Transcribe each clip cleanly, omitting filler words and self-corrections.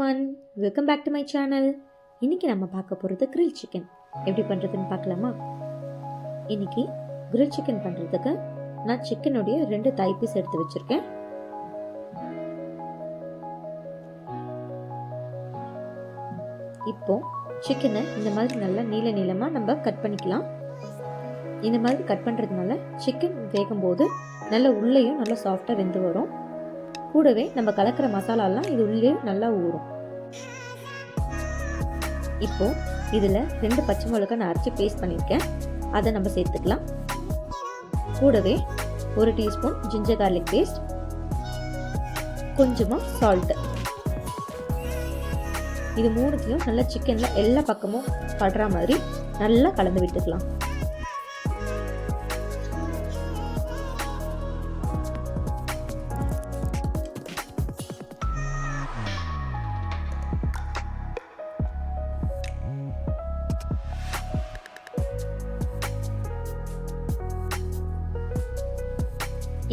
Everyone, welcome back to my channel. இன்றைக்கி நம்ம பார்க்க போகிறது கிரில் சிக்கன் எப்படி பண்ணுறதுன்னு பார்க்கலாமா? இன்றைக்கி கிரில் சிக்கன் பண்ணுறதுக்கு நான் சிக்கனுடைய 2 தாய் பீஸ் எடுத்து வச்சுருக்கேன். இப்போ சிக்கனை இந்த மாதிரி நல்லா நீளமாக நம்ம கட் பண்ணிக்கலாம். இந்த மாதிரி கட் பண்ணுறதுனால சிக்கன் வேகும்போது நல்ல உள்ளேயும் நல்லா சாஃப்டாக வெந்து வரும். கூடவே நம்ம கலக்கிற மசாலாலாம் இது உள்ளே நல்லா ஊறும். இப்போ இதில் 2 பச்சை மிளகாய் நான் அரைச்சி பேஸ்ட் பண்ணியிருக்கேன், அதை நம்ம சேர்த்துக்கலாம். கூடவே 1 டீஸ்பூன் ஜிஞ்சர் கார்லிக் பேஸ்ட், கொஞ்சமாக சால்ட்டு. இது மூணுத்தையும் நல்லா சிக்கனில் எல்லா பக்கமும் படுற மாதிரி நல்லா கலந்து விட்டுக்கலாம்.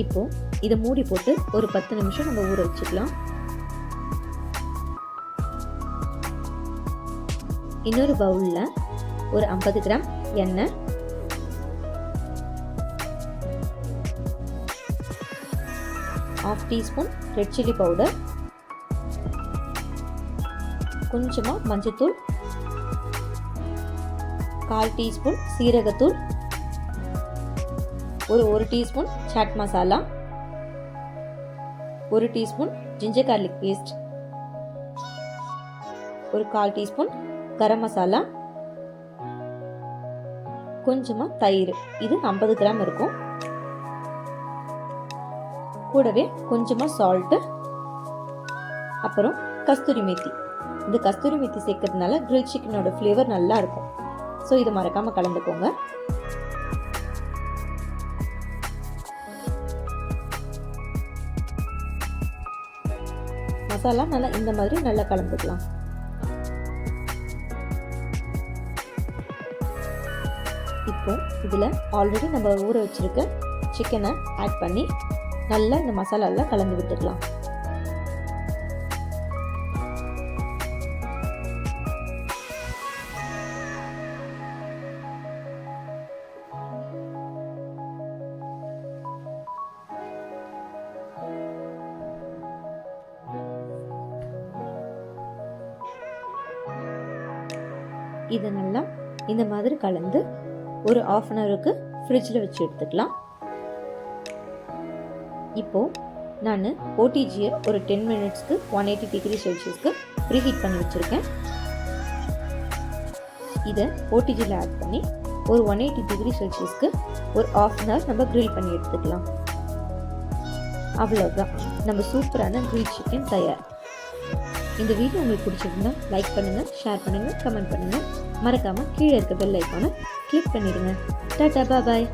இப்போ இதை மூடி போட்டு ஒரு 10 நிமிஷம் நம்ம ஊற வச்சுக்கலாம். இன்னொரு பவுலில் ஒரு 50 கிராம் எண்ணெய், ½ டீஸ்பூன் ரெட் சில்லி பவுடர், கொஞ்சமாக மஞ்சத்தூள், 1/4 டீஸ்பூன் சீரகத்தூள், ஒரு teaspoon chaat masala, 1 teaspoon ginger garlic paste, ஒரு 1/4 டீஸ்பூன் கரம் மசாலா, கொஞ்சமாக தயிர், இது 50 கிராம் இருக்கும். கூடவே கொஞ்சமாக சால்ட்டு, அப்புறம் கஸ்தூரி மேத்தி. இந்த கஸ்தூரி மேத்தி சேர்க்கறதுனால கிரில் சிக்கனோட ஃப்ளேவர் நல்லா இருக்கும். ஸோ இதை மறக்காமல் கலந்துக்கோங்க. மசாலா நல்லா இந்த மாதிரி நல்லா கலந்துக்கலாம். இப்போ இதில் ஆல்ரெடி நம்ம ஊற வச்சிருக்க சிக்கனை ஆட் பண்ணி நல்லா இந்த மசாலாவில் கலந்து விட்டுக்கலாம். இதை நல்லா இந்த மாதிரி கலந்து ஒரு 1/2 ஹவருக்கு ஃப்ரிட்ஜில் வச்சு எடுத்துக்கலாம். இப்போது நான் ஓடிஜியை ஒரு 10 மினிட்ஸ்க்கு 180 டிகிரி செல்சியஸ்க்கு ப்ரீஹீட் பண்ணி வச்சுருக்கேன். இதை ஓடிஜியில் ஆட் பண்ணி ஒரு 180 டிகிரி செல்சியஸ்க்கு ஒரு 1/2 ஹவர் நம்ம க்ரில் பண்ணி எடுத்துக்கலாம். அவ்வளோதான், நம்ம சூப்பரான கிரில் சிக்கன் தயார். இந்த வீடியோ உங்களுக்கு பிடிச்சிருந்தா லைக் பண்ணுங்கள், ஷேர் பண்ணுங்கள், கமெண்ட் பண்ணுங்கள். மறக்காமல் கீழே இருக்க பெல் ஐக்கானை கிளிக் பண்ணிடுங்க. டாடா, பாய்.